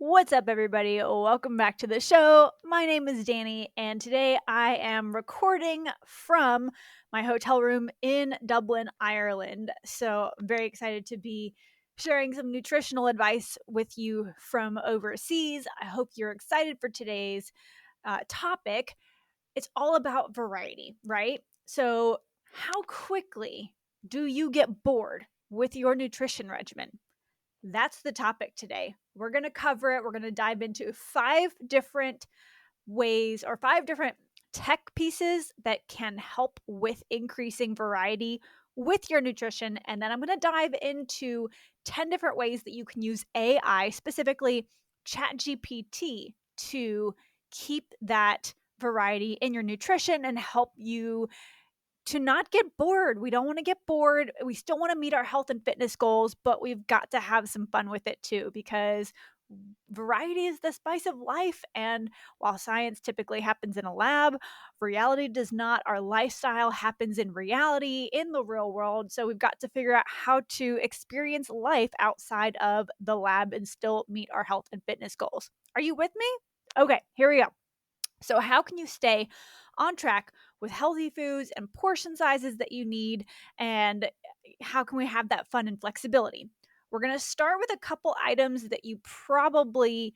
What's up, everybody? Welcome back to the show. My name is Danny, and today I am recording from my hotel room in Dublin, Ireland. So I'm very excited to be sharing some nutritional advice with you from overseas. I hope you're excited for today's topic. It's all about variety, right? So, how quickly do you get bored with your nutrition regimen? That's the topic today. We're going to cover it. We're going to dive into 5 different ways or 5 different tech pieces that can help with increasing variety with your nutrition. And then I'm going to dive into 10 different ways that you can use AI, specifically Chat GPT, to keep that variety in your nutrition and help you to not get bored. We don't want to get bored. We still want to meet our health and fitness goals, but we've got to have some fun with it too, because variety is the spice of life. And while science typically happens in a lab, reality does not. Our lifestyle happens in reality, in the real world. So we've got to figure out how to experience life outside of the lab and still meet our health and fitness goals. Are you with me? Okay, here we go. So, how can you stay on track with healthy foods and portion sizes that you need? And how can we have that fun and flexibility? We're going to start with a couple items that you probably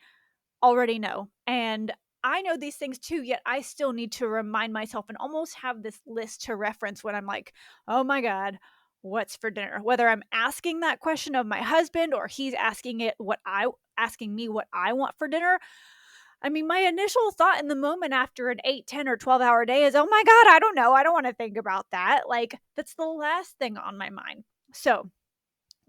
already know. And I know these things too, yet I still need to remind myself and almost have this list to reference when I'm like, oh my God, what's for dinner? Whether I'm asking that question of my husband or he's asking me what I want for dinner. I mean, my initial thought in the moment after an 8, 10, or 12-hour day is, oh my God, I don't know. I don't want to think about that. Like, that's the last thing on my mind. So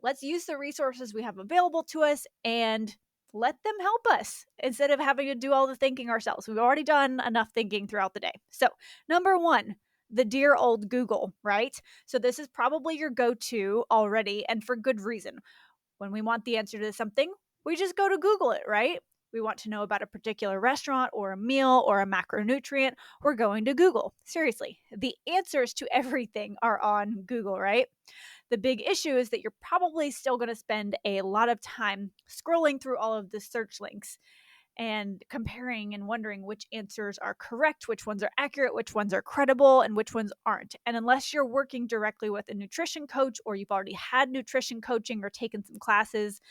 let's use the resources we have available to us and let them help us instead of having to do all the thinking ourselves. We've already done enough thinking throughout the day. So, number one, the dear old Google, right? So, this is probably your go to already, and for good reason. When we want the answer to something, we just go to Google it, right? We want to know about a particular restaurant or a meal or a macronutrient, we're going to Google. Seriously, the answers to everything are on Google, right? The big issue is that you're probably still going to spend a lot of time scrolling through all of the search links and comparing and wondering which answers are correct, which ones are accurate, which ones are credible, and which ones aren't. And unless you're working directly with a nutrition coach or you've already had nutrition coaching or taken some classes,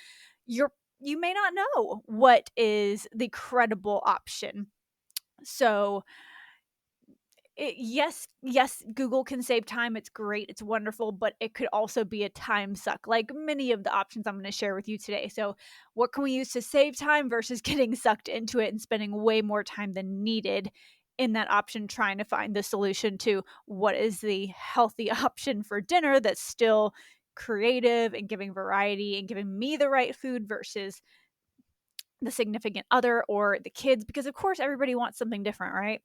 you may not know what is the credible option. So yes, Google can save time. It's great. It's wonderful, but it could also be a time suck, like many of the options I'm going to share with you today. So what can we use to save time versus getting sucked into it and spending way more time than needed in that option, trying to find the solution to what is the healthy option for dinner that's still creative and giving variety and giving me the right food versus the significant other or the kids, because of course everybody wants something different, right?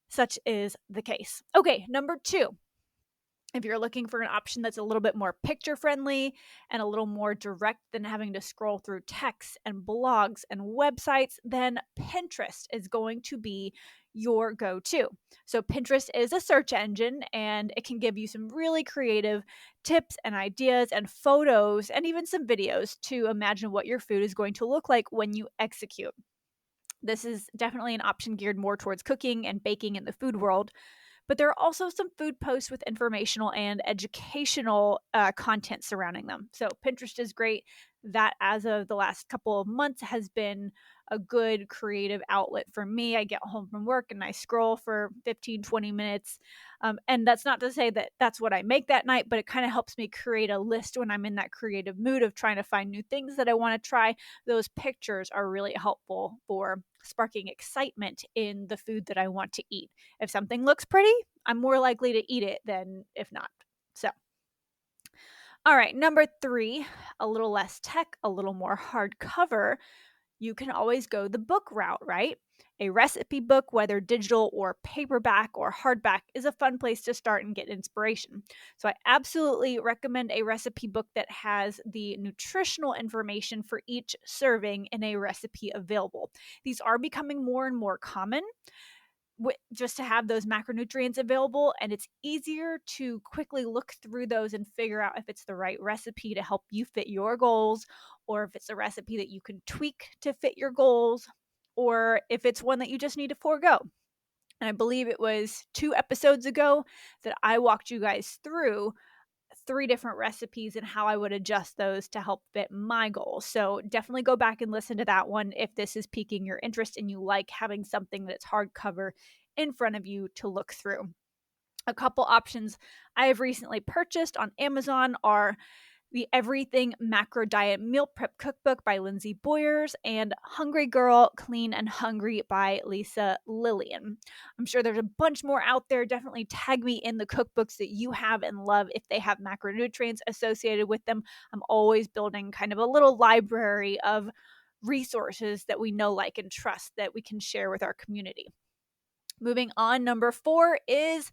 Such is the case. Okay, number 2. If you're looking for an option that's a little bit more picture friendly and a little more direct than having to scroll through texts and blogs and websites, then Pinterest is going to be your go to. So, Pinterest is a search engine and it can give you some really creative tips and ideas and photos and even some videos to imagine what your food is going to look like when you execute. This is definitely an option geared more towards cooking and baking in the food world. But there are also some food posts with informational and educational content surrounding them. So Pinterest is great. That, as of the last couple of months, has been a good creative outlet for me. I get home from work and I scroll for 15, 20 minutes. And that's not to say that that's what I make that night, but it kind of helps me create a list when I'm in that creative mood of trying to find new things that I want to try. Those pictures are really helpful for sparking excitement in the food that I want to eat. If something looks pretty, I'm more likely to eat it than if not. So, all right, number 3, a little less tech, a little more hardcover. You can always go the book route, right? A recipe book, whether digital or paperback or hardback, is a fun place to start and get inspiration. So I absolutely recommend a recipe book that has the nutritional information for each serving in a recipe available. These are becoming more and more common, just to have those macronutrients available, and it's easier to quickly look through those and figure out if it's the right recipe to help you fit your goals or if it's a recipe that you can tweak to fit your goals, or if it's one that you just need to forego. And I believe it was 2 episodes ago that I walked you guys through 3 different recipes and how I would adjust those to help fit my goals. So definitely go back and listen to that one if this is piquing your interest and you like having something that's hardcover in front of you to look through. A couple options I have recently purchased on Amazon are the Everything Macro Diet Meal Prep Cookbook by Lindsay Boyers and Hungry Girl, Clean and Hungry by Lisa Lillian. I'm sure there's a bunch more out there. Definitely tag me in the cookbooks that you have and love if they have macronutrients associated with them. I'm always building kind of a little library of resources that we know, like, and trust that we can share with our community. Moving on, number 4 is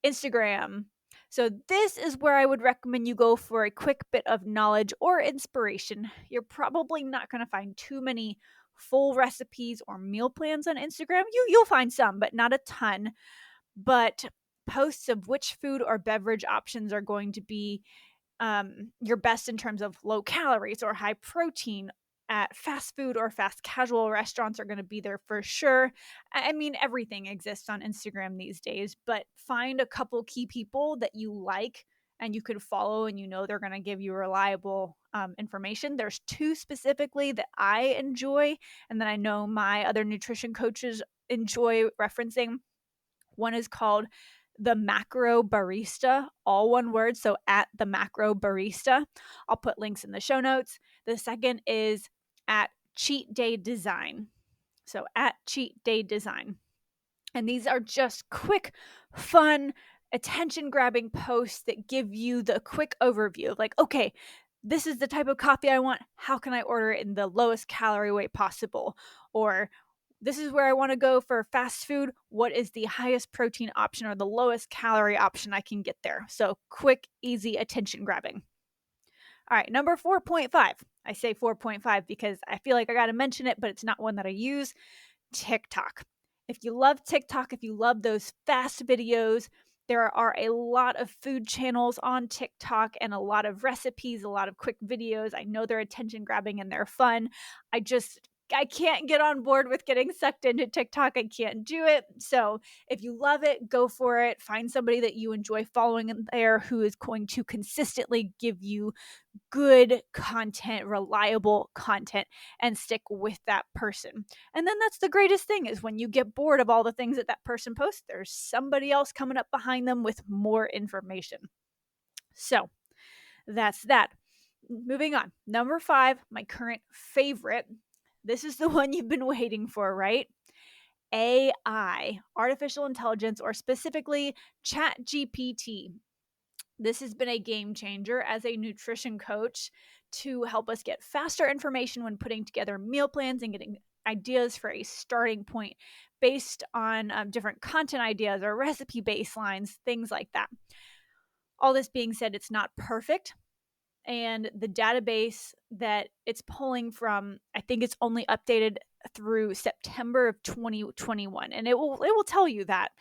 Instagram. So this is where I would recommend you go for a quick bit of knowledge or inspiration. You're probably not going to find too many full recipes or meal plans on Instagram. You'll find some, but not a ton. But posts of which food or beverage options are going to be your best in terms of low calories or high protein at fast food or fast casual restaurants are going to be there for sure. I mean, everything exists on Instagram these days, but find a couple key people that you like and you can follow and you know they're going to give you reliable information. There's 2 specifically that I enjoy and that I know my other nutrition coaches enjoy referencing. One is called the Macro Barista, all one word. So at the Macro Barista. I'll put links in the show notes. The second is at Cheat Day Design. So at Cheat Day Design. And these are just quick, fun, attention grabbing posts that give you the quick overview of, like, okay, this is the type of coffee I want. How can I order it in the lowest calorie way possible? Or this is where I want to go for fast food. What is the highest protein option or the lowest calorie option I can get there? So quick, easy attention grabbing. All right, number 4.5. I say 4.5 because I feel like I got to mention it, but it's not one that I use. TikTok. If you love TikTok, if you love those fast videos, there are a lot of food channels on TikTok and a lot of recipes, a lot of quick videos. I know they're attention grabbing and they're fun. I can't get on board with getting sucked into TikTok. I can't do it. So if you love it, go for it. Find somebody that you enjoy following in there who is going to consistently give you good content, reliable content, and stick with that person. And then that's the greatest thing, is when you get bored of all the things that person posts, there's somebody else coming up behind them with more information. So that's that. Moving on. Number 5, my current favorite. This is the one you've been waiting for, right? AI, artificial intelligence, or specifically Chat GPT. This has been a game changer as a nutrition coach to help us get faster information when putting together meal plans and getting ideas for a starting point based on different content ideas or recipe baselines, things like that. All this being said, it's not perfect. And the database that it's pulling from, I think it's only updated through September of 2021. And it will tell you that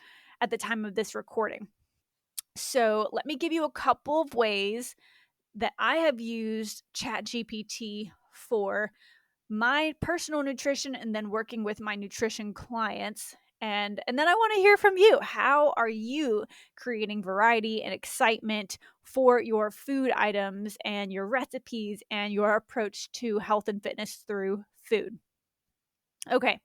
at the time of this recording. So let me give you a couple of ways that I have used ChatGPT for my personal nutrition and then working with my nutrition clients. And then I want to hear from you. How are you creating variety and excitement for your food items and your recipes and your approach to health and fitness through food? Okay,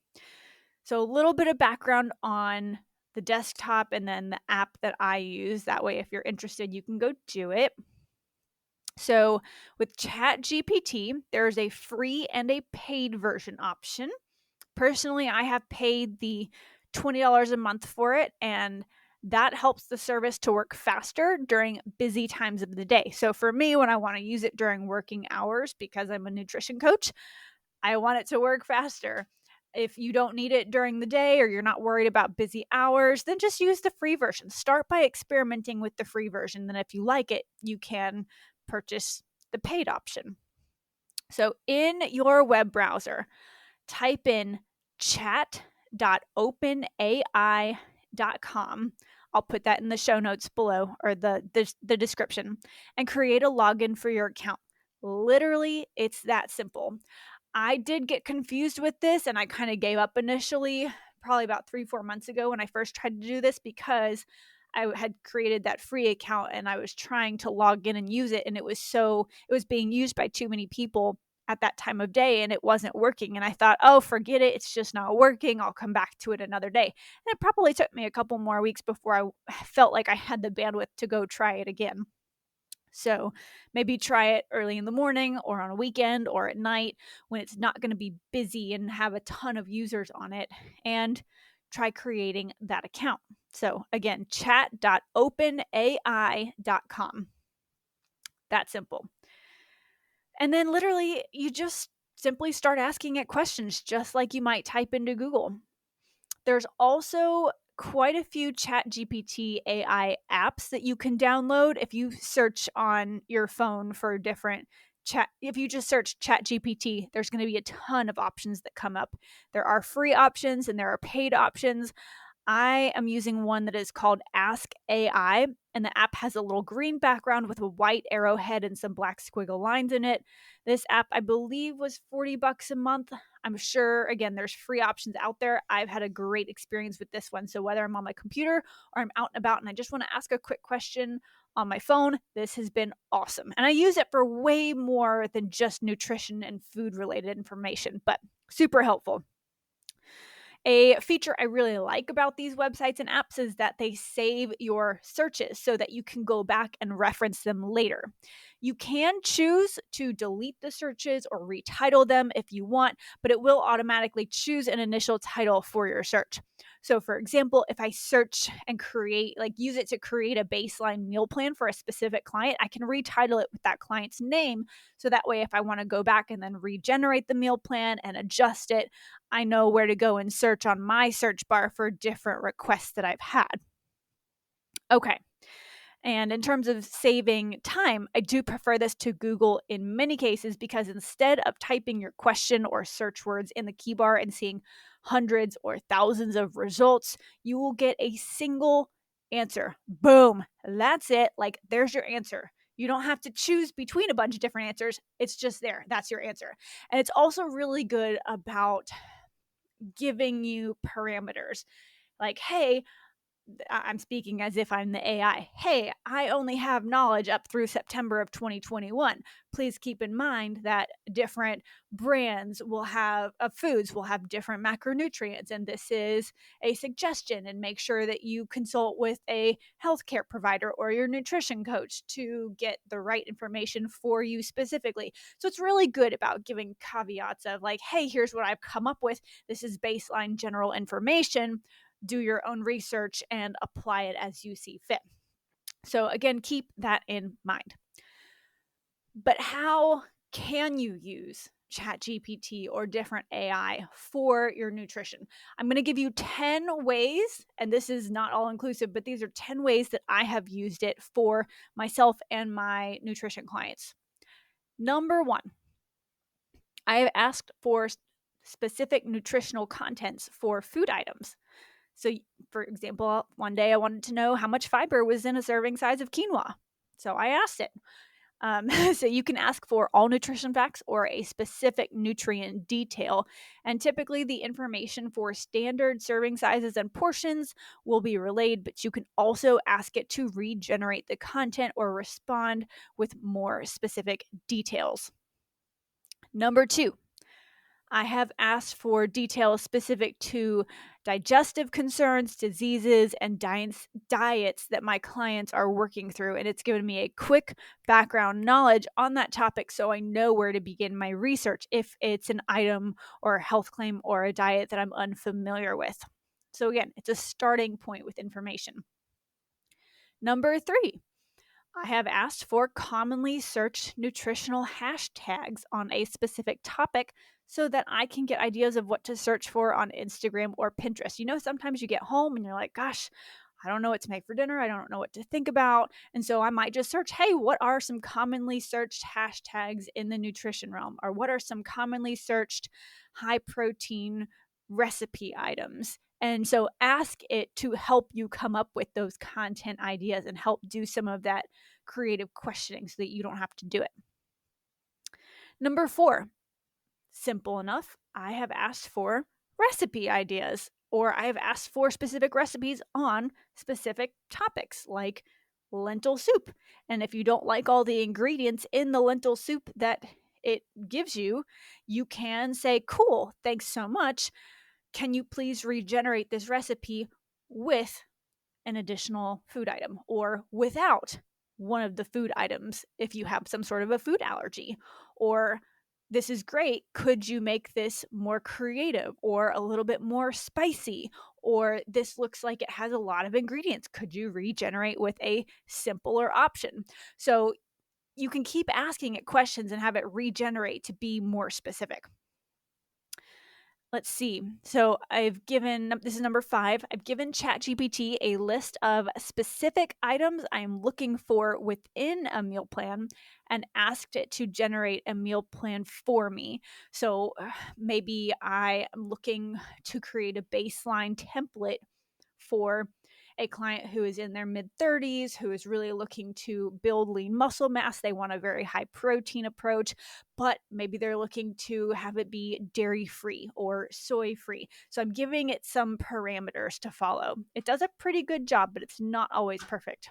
so a little bit of background on the desktop and then the app that I use. That way, if you're interested, you can go do it. So with ChatGPT, there's a free and a paid version option. Personally, I have paid the $20 a month for it, and that helps the service to work faster during busy times of the day. So for me, when I want to use it during working hours, because I'm a nutrition coach, I want it to work faster. If you don't need it during the day or you're not worried about busy hours, then just use the free version. Start by experimenting with the free version. Then if you like it, you can purchase the paid option. So in your web browser, type in chat.openai.com. I'll put that in the show notes below, or the description, and create a login for your account. Literally, it's that simple. I did get confused with this and I kind of gave up initially, probably about 3-4 months ago when I first tried to do this, because I had created that free account and I was trying to log in and use it, and it was being used by too many people at that time of day and it wasn't working, and I thought, "Oh, forget it. It's just not working. I'll come back to it another day." And it probably took me a couple more weeks before I felt like I had the bandwidth to go try it again. So maybe try it early in the morning or on a weekend or at night when it's not going to be busy and have a ton of users on it, and try creating that account. So again, chat.openai.com. That simple. And then literally you just simply start asking it questions just like you might type into Google. There's also quite a few Chat GPT AI apps that you can download if you search on your phone for different chat. If you just search Chat GPT, there's going to be a ton of options that come up. There are free options and there are paid options. I am using one that is called Ask AI, and the app has a little green background with a white arrowhead and some black squiggle lines in it. This app, I believe, was $40 a month. I'm sure, again, there's free options out there. I've had a great experience with this one. So whether I'm on my computer or I'm out and about and I just want to ask a quick question on my phone, this has been awesome. And I use it for way more than just nutrition and food related information, but super helpful. A feature I really like about these websites and apps is that they save your searches so that you can go back and reference them later. You can choose to delete the searches or retitle them if you want, but it will automatically choose an initial title for your search. So, for example, if I search and use it to create a baseline meal plan for a specific client, I can retitle it with that client's name. So that way, if I want to go back and then regenerate the meal plan and adjust it, I know where to go and search on my search bar for different requests that I've had. Okay. And in terms of saving time, I do prefer this to Google in many cases, because instead of typing your question or search words in the key bar and seeing hundreds or thousands of results, you will get a single answer. Boom. That's it. Like, there's your answer. You don't have to choose between a bunch of different answers. It's just there. That's your answer. And it's also really good about giving you parameters. Like, hey, I'm speaking as if I'm the AI. Hey, I only have knowledge up through September of 2021. Please keep in mind that different brands will have foods will have different macronutrients, and this is a suggestion. And make sure that you consult with a healthcare provider or your nutrition coach to get the right information for you specifically. So it's really good about giving caveats of like, hey, here's what I've come up with. This is baseline general information. Do your own research and apply it as you see fit. So, again, keep that in mind. But how can you use Chat GPT or different AI for your nutrition? I'm going to give you 10 ways, and this is not all inclusive, but these are 10 ways that I have used it for myself and my nutrition clients. Number one, I have asked for specific nutritional contents for food items. So, for example, one day I wanted to know how much fiber was in a serving size of quinoa. So I asked it. So you can ask for all nutrition facts or a specific nutrient detail. And typically the information for standard serving sizes and portions will be relayed, but you can also ask it to regenerate the content or respond with more specific details. Number two, I have asked for details specific to digestive concerns, diseases, and diets that my clients are working through. And it's given me a quick background knowledge on that topic so I know where to begin my research if it's an item or a health claim or a diet that I'm unfamiliar with. So, again, it's a starting point with information. Number three, I have asked for commonly searched nutritional hashtags on a specific topic so that I can get ideas of what to search for on Instagram or Pinterest. You know, sometimes you get home and you're like, gosh, I don't know what to make for dinner. I don't know what to think about. And so I might just search, hey, what are some commonly searched hashtags in the nutrition realm? Or what are some commonly searched high protein recipe items? And so ask it to help you come up with those content ideas and help do some of that creative questioning so that you don't have to do it. Number 4, simple enough. I have asked for recipe ideas, or I have asked for specific recipes on specific topics like lentil soup. And if you don't like all the ingredients in the lentil soup that it gives you, you can say, cool, thanks so much. Can you please regenerate this recipe with an additional food item or without one of the food items if you have some sort of a food allergy? Or this is great. Could you make this more creative or a little bit more spicy? Or this looks like it has a lot of ingredients. Could you regenerate with a simpler option? So you can keep asking it questions and have it regenerate to be more specific. Let's see. So this is number 5. I've given Chat GPT a list of specific items I'm looking for within a meal plan and asked it to generate a meal plan for me. So maybe I am looking to create a baseline template for a client who is in their mid 30s, who is really looking to build lean muscle mass. They want a very high protein approach, but maybe they're looking to have it be dairy free or soy free. So I'm giving it some parameters to follow. It does a pretty good job, but it's not always perfect.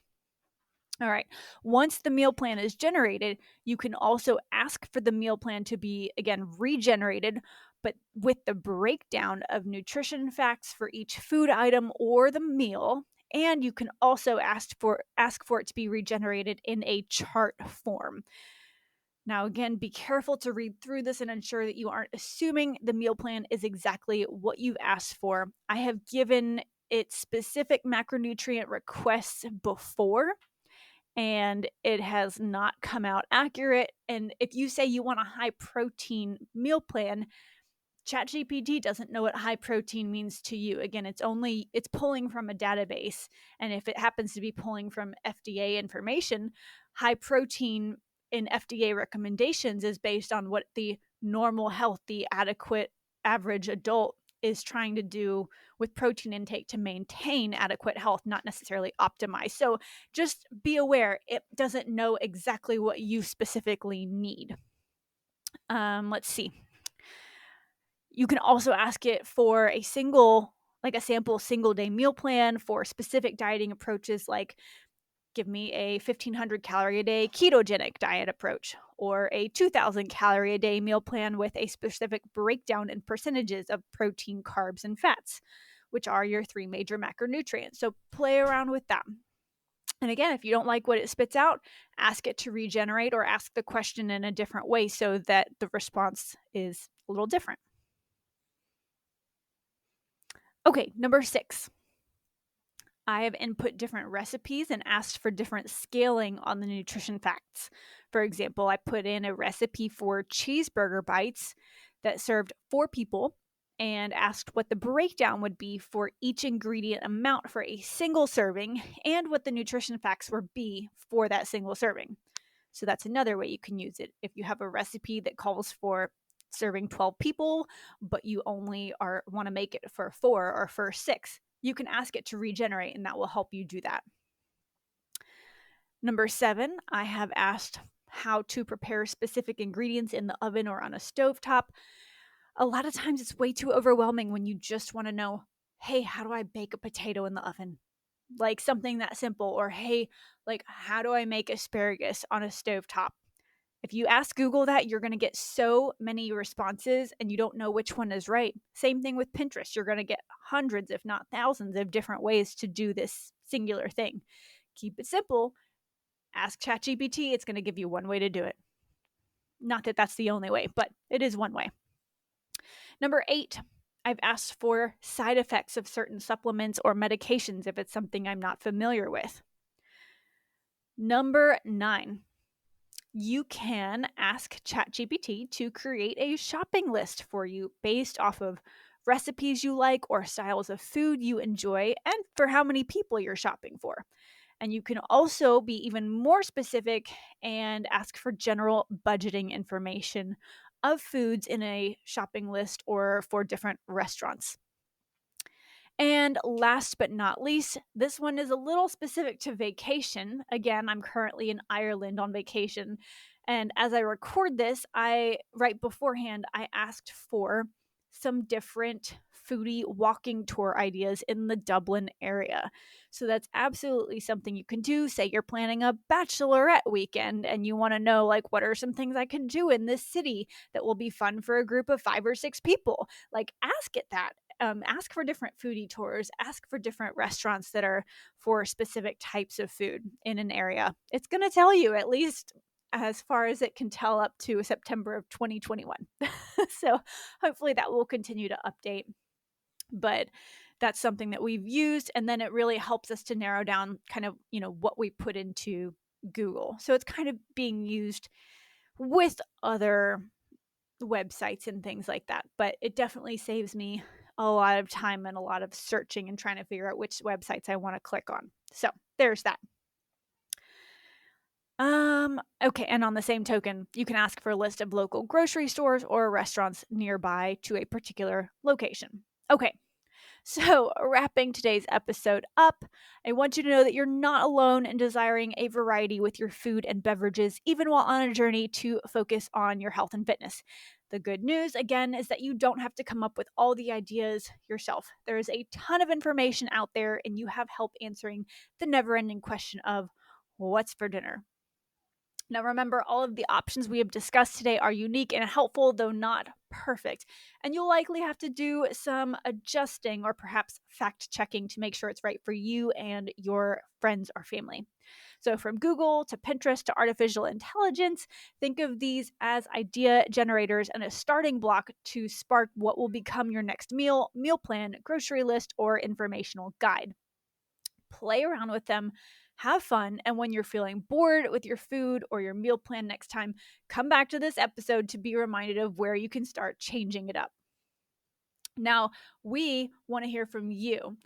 All right. Once the meal plan is generated, you can also ask for the meal plan to be, again, regenerated, but with the breakdown of nutrition facts for each food item or the meal. And you can also ask for it to be regenerated in a chart form. Now, again, be careful to read through this and ensure that you aren't assuming the meal plan is exactly what you've asked for. I have given it specific macronutrient requests before, and it has not come out accurate. And if you say you want a high protein meal plan, ChatGPT doesn't know what high protein means to you. Again, it's pulling from a database. And if it happens to be pulling from FDA information, high protein in FDA recommendations is based on what the normal, healthy, adequate, average adult is trying to do with protein intake to maintain adequate health, not necessarily optimize. So just be aware, it doesn't know exactly what you specifically need. Let's see. You can also ask it for a sample single day meal plan for specific dieting approaches, like give me a 1,500 calorie a day ketogenic diet approach, or a 2,000 calorie a day meal plan with a specific breakdown in percentages of protein, carbs, and fats, which are your 3 major macronutrients. So play around with that. And again, if you don't like what it spits out, ask it to regenerate or ask the question in a different way so that the response is a little different. Okay, number 6. I have input different recipes and asked for different scaling on the nutrition facts. For example, I put in a recipe for cheeseburger bites that served 4 people and asked what the breakdown would be for each ingredient amount for a single serving and what the nutrition facts would be for that single serving. So that's another way you can use it. If you have a recipe that calls for serving 12 people, but you only want to make it for 4 or for 6, you can ask it to regenerate, and that will help you do that. Number 7, I have asked how to prepare specific ingredients in the oven or on a stovetop. A lot of times it's way too overwhelming when you just want to know, hey, how do I bake a potato in the oven? Like something that simple. Or, hey, like, how do I make asparagus on a stovetop? If you ask Google that, you're going to get so many responses and you don't know which one is right. Same thing with Pinterest. You're going to get hundreds, if not thousands, of different ways to do this singular thing. Keep it simple. Ask ChatGPT. It's going to give you one way to do it. Not that that's the only way, but it is one way. Number 8, I've asked for side effects of certain supplements or medications if it's something I'm not familiar with. Number 9, you can ask ChatGPT to create a shopping list for you based off of recipes you like or styles of food you enjoy and for how many people you're shopping for. And you can also be even more specific and ask for general budgeting information of foods in a shopping list or for different restaurants. And last but not least, this one is a little specific to vacation. Again, I'm currently in Ireland on vacation, And as I record this, right beforehand, I asked for some different foodie walking tour ideas in the Dublin area. So that's absolutely something you can do. Say you're planning a bachelorette weekend and you want to know, like, what are some things I can do in this city that will be fun for a group of 5 or 6 people? Like, ask it that. Ask for different foodie tours, ask for different restaurants that are for specific types of food in an area. It's going to tell you, at least as far as it can tell, up to September of 2021. So hopefully that will continue to update. But that's something that we've used, and then it really helps us to narrow down kind of, what we put into Google. So it's kind of being used with other websites and things like that, but it definitely saves me a lot of time and a lot of searching and trying to figure out which websites I want to click on. So there's that. Okay, and on the same token, you can ask for a list of local grocery stores or restaurants nearby to a particular location. Okay, so wrapping today's episode up, I want you to know that you're not alone in desiring a variety with your food and beverages, even while on a journey to focus on your health and fitness. The good news, again, is that you don't have to come up with all the ideas yourself. There is a ton of information out there, and you have help answering the never-ending question of what's for dinner. Now, remember, all of the options we have discussed today are unique and helpful, though not perfect. And you'll likely have to do some adjusting or perhaps fact checking to make sure it's right for you and your friends or family. So, from Google to Pinterest to artificial intelligence, think of these as idea generators and a starting block to spark what will become your next meal plan, grocery list, or informational guide. Play around with them, have fun, and when you're feeling bored with your food or your meal plan next time, come back to this episode to be reminded of where you can start changing it up. Now, we want to hear from you.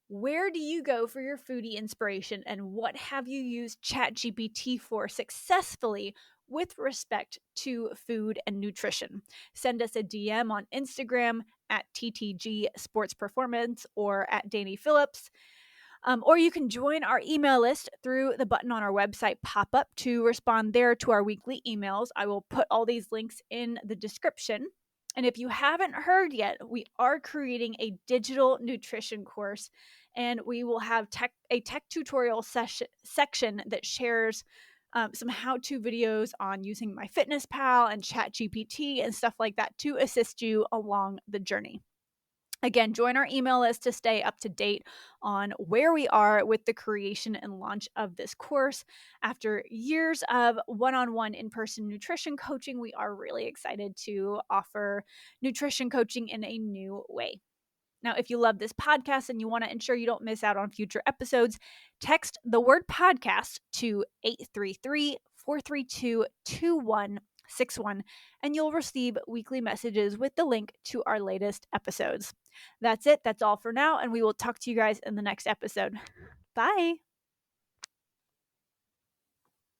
Where do you go for your foodie inspiration, and what have you used Chat GPT for successfully with respect to food and nutrition? Send us a DM on Instagram at TTG Sports Performance or at Danny Phillips. Or you can join our email list through the button on our website pop up to respond there to our weekly emails. I will put all these links in the description. And if you haven't heard yet, we are creating a digital nutrition course, and we will have a tech tutorial section that shares some how-to videos on using MyFitnessPal and ChatGPT and stuff like that to assist you along the journey. Again, join our email list to stay up to date on where we are with the creation and launch of this course. After years of one-on-one in-person nutrition coaching, we are really excited to offer nutrition coaching in a new way. Now, if you love this podcast and you want to ensure you don't miss out on future episodes, text the word podcast to 833-432-2161, and you'll receive weekly messages with the link to our latest episodes. That's it. That's all for now, and we will talk to you guys in the next episode. Bye.